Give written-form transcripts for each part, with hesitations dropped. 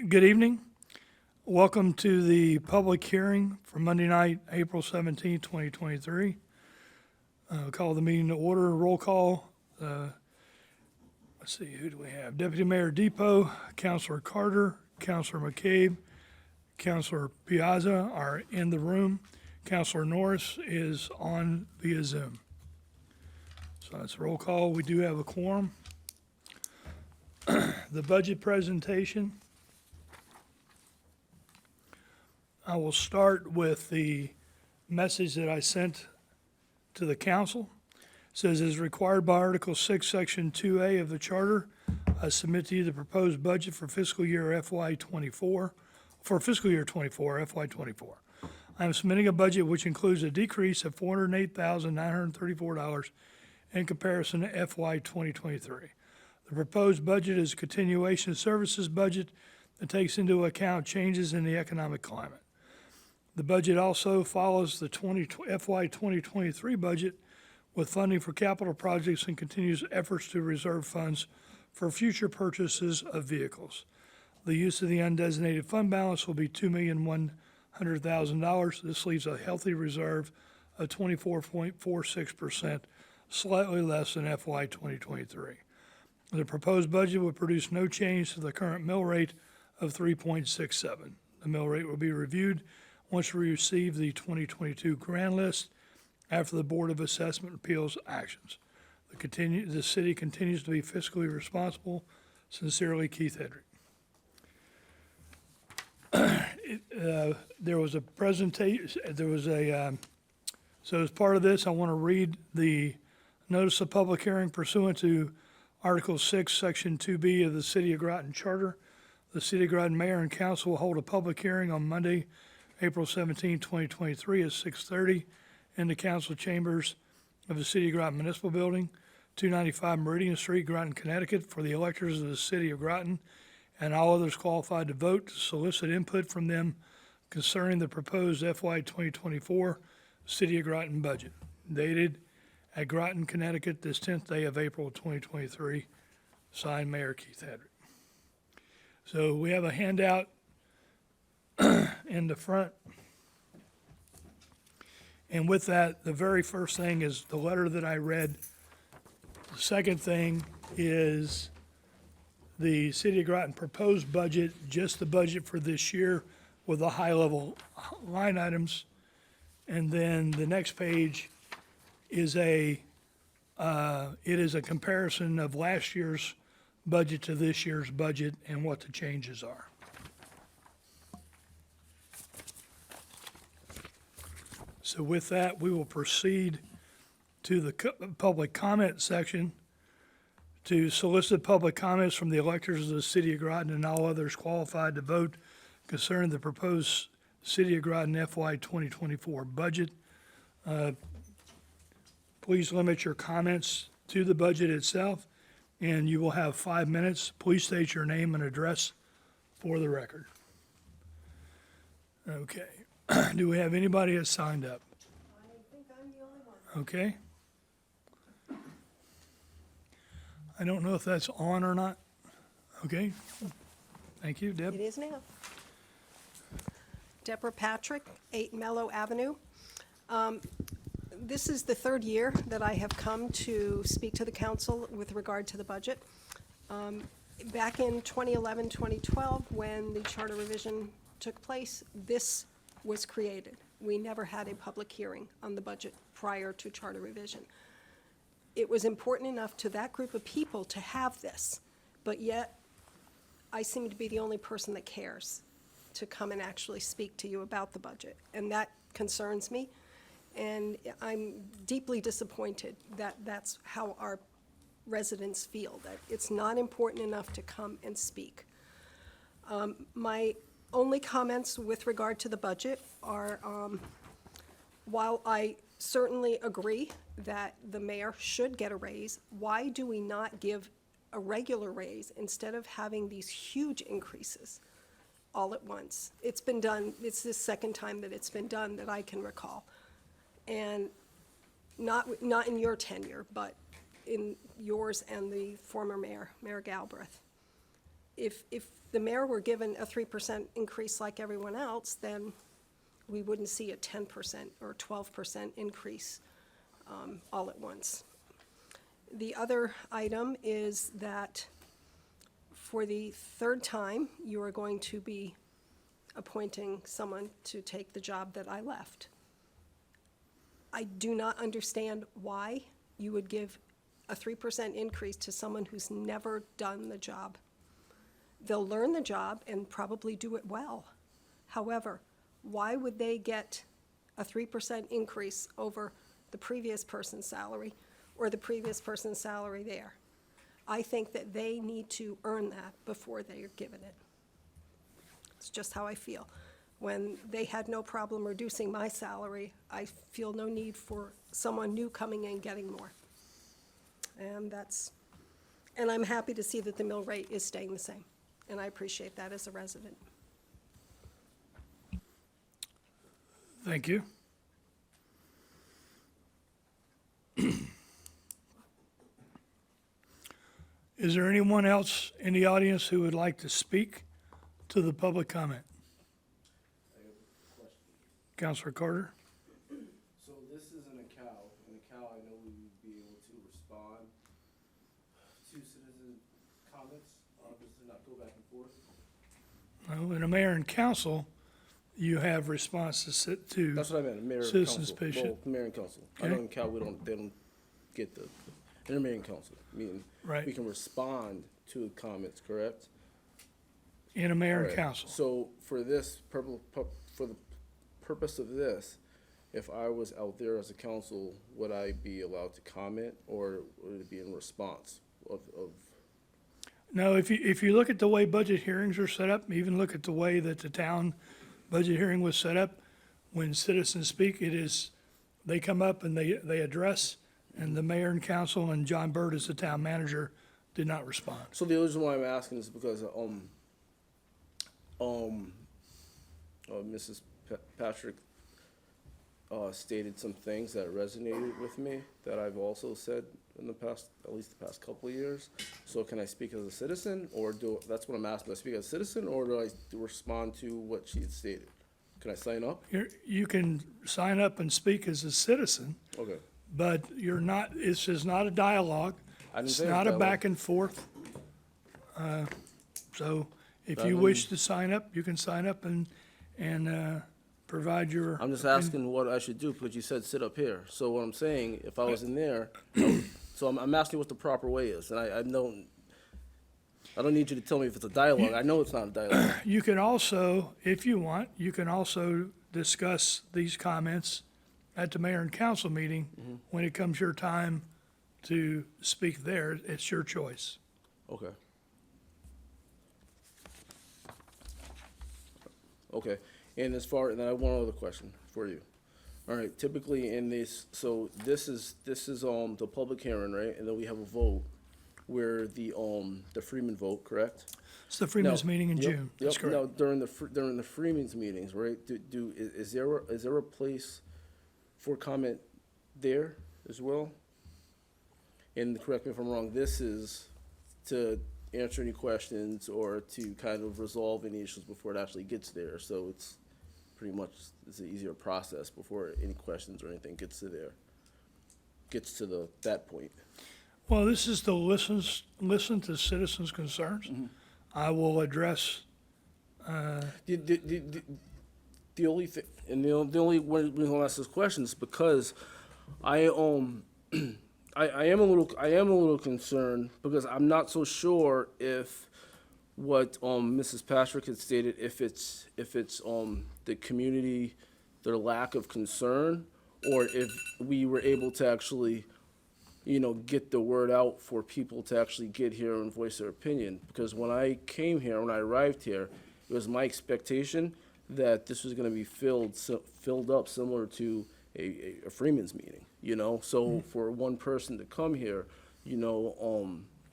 Good evening. Welcome to the public hearing for Monday night, April 17, 2023. Call the meeting to order. Roll call. Let's see, who do we have? Deputy Mayor Depot, Councilor Carter, Councilor McCabe, Councilor Piazza are in the room. Councilor Norris is on via Zoom. So that's roll call. We do have a quorum. The budget presentation. I will start with the message that I sent to the council. It says, as required by Article 6, Section 2A of the Charter, I submit to you the proposed budget for fiscal year FY24, for fiscal year 24, FY24. I am submitting a budget which includes a decrease of $408,934 in comparison to FY 2023. The proposed budget is a continuation of services budget that takes into account changes in the economic climate. The budget also follows the FY 2023 budget with funding for capital projects and continues efforts to reserve funds for future purchases of vehicles. The use of the undesignated fund balance will be $2,100,000. This leaves a healthy reserve of 24.46%, slightly less than FY 2023. The proposed budget would produce no change to the current mill rate of 3.67. The mill rate will be reviewed once we receive the 2022 grand list after the Board of Assessment Appeals actions. The city continues to be fiscally responsible. Sincerely, Keith Hedrick. There was a presentation, so as part of this, I want to read the notice of public hearing pursuant to Article 6, Section 2B of the City of Groton Charter. The City of Groton Mayor and Council will hold a public hearing on Monday, April 17, 2023 at 6:30 in the council chambers of the City of Groton Municipal Building, 295 Meridian Street, Groton, Connecticut, for the electors of the City of Groton and all others qualified to vote to solicit input from them concerning the proposed FY 2024 City of Groton budget, dated at Groton, Connecticut, this 10th day of April 2023, signed Mayor Keith Hedrick. So we have a handout in the front. And with that, the very first thing is the letter that I read. The second thing is the City of Groton proposed budget, just the budget for this year with the high-level line items. And then the next page is it is a comparison of last year's budget to this year's budget and what the changes are. So with that, we will proceed to the public comment section to solicit public comments from the electors of the City of Groton and all others qualified to vote concerning the proposed City of Groton FY 2024 budget. Please limit your comments to the budget itself, and you will have 5 minutes. Please state your name and address for the record. Okay. Do we have anybody that's signed up? I think I'm the only one. Okay. I don't know if that's on or not. Okay. Thank you, Deb. It is now. Deborah Patrick, 8 Mellow Avenue. This is the third year that I have come to speak to the council with regard to the budget. Back in 2011, 2012, when the charter revision took place, this was created. We never had a public hearing on the budget prior to charter revision. It was important enough to that group of people to have this, but yet I seem to be the only person that cares to come and actually speak to you about the budget, and that concerns me, and I'm deeply disappointed that that's how our residents feel, that it's not important enough to come and speak. My only comments with regard to the budget are, while I certainly agree that the mayor should get a raise, why do we not give a regular raise instead of having these huge increases all at once? It's been done, it's the second time that it's been done that I can recall. And not in your tenure, but in yours and the former mayor, Mayor Galbraith. if the mayor were given a 3% increase like everyone else, then we wouldn't see a 10% or 12% increase all at once. The other item is that for the third time, you are going to be appointing someone to take the job that I left. I do not understand why you would give a 3% increase to someone who's never done the job. They'll learn the job and probably do it well. However, why would they get a 3% increase over the previous person's salary or the previous person's salary there? I think that they need to earn that before they are given it. It's just how I feel. When they had no problem reducing my salary, I feel no need for someone new coming in getting more. And I'm happy to see that the mill rate is staying the same, and I appreciate that as a resident. Thank you. Is there anyone else in the audience who would like to speak to the public comment? Councilor Carter? So this isn't a cow. In a cow, I know we would be able to respond to citizen comments, obviously not go back and forth. Well, in a mayor and council, you have responses to That's what I meant, mayor and citizens' council. petition. Well, mayor and council. I know in cow, they don't get the, in a mayor and council, meaning Right. we can respond to comments, correct? In a mayor and Alright, council. So for this, for the purpose of this, if I was out there as a council, would I be allowed to comment, or would it be in response of No, if you look at the way budget hearings are set up, even look at the way that the town budget hearing was set up, when citizens speak, it is, they come up and they address, and the mayor and council and John Byrd as the town manager did not respond. So the reason why I'm asking is because, Mrs. Patrick, stated some things that resonated with me that I've also said in the past, at least the past couple of years. So can I speak as a citizen, or that's what I'm asking, do I speak as a citizen, or do I respond to what she had stated? Can I sign up? You can sign up and speak as a citizen, Okay. but you're not, this is not a dialogue. I didn't It's say it was not a dialogue. back and forth. So if you wish to sign up, you can sign up and provide your. I'm just asking what I should do, because you said sit up here. So what I'm saying, if I was in there, so I'm asking what the proper way is, and I don't need you to tell me if it's a dialogue. I know it's not a dialogue. You can also, if you want, you can also discuss these comments at the mayor and council meeting. When it comes your time to speak there, it's your choice. Okay. Okay, and and I have one other question for you. All right, typically in this, so this is the public hearing, right? And then we have a vote where the Freeman vote, correct? It's the Freeman's Now- meeting in yep, June. That's yep. Now, correct. during the Freeman's meetings, right, is there a place for comment there as well? And correct me if I'm wrong, this is to answer any questions or to kind of resolve any issues before it actually gets there. So it's pretty much, it's an easier process before any questions or anything gets to that point. Well, this is to listen to citizens' concerns. I will address, The only thing, and the only reason I ask this question is because I am a little concerned, because I'm not so sure if what Mrs. Patrick had stated, if it's the community, their lack of concern, or if we were able to actually, get the word out for people to actually get here and voice their opinion. Because when I arrived here, it was my expectation that this was going to be filled up similar to a Freeman's meeting, So for one person to come here, and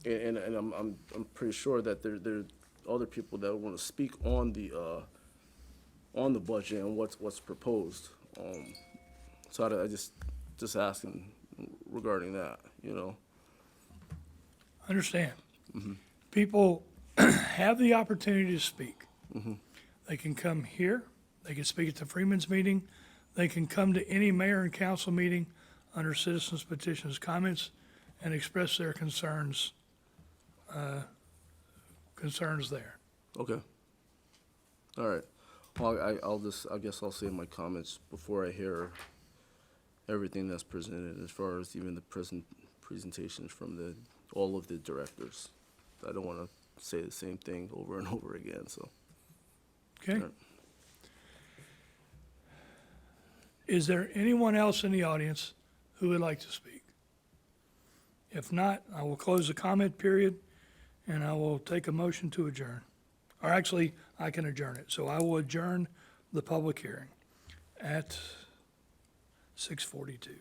I'm pretty sure that there are other people that want to speak on the budget and what's proposed. So I just asking regarding that, understand. People have the opportunity to speak. They can come here, they can speak at the Freeman's meeting, they can come to any mayor and council meeting under citizens petitions comments and express their concerns there. Okay. All right. Well, I guess I'll say my comments before I hear everything that's presented, as far as even the presentations from all of the directors. I don't want to say the same thing over and over again, so. Okay? All right. Is there anyone else in the audience who would like to speak? If not, I will close the comment period and I will take a motion to adjourn. Or actually, I can adjourn it. So I will adjourn the public hearing at 6:42.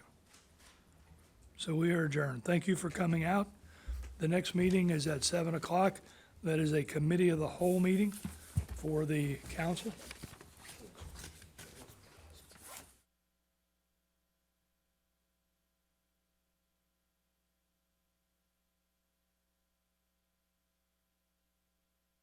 So we are adjourned. Thank you for coming out. The next meeting is at 7 o'clock. That is a committee of the whole meeting for the council.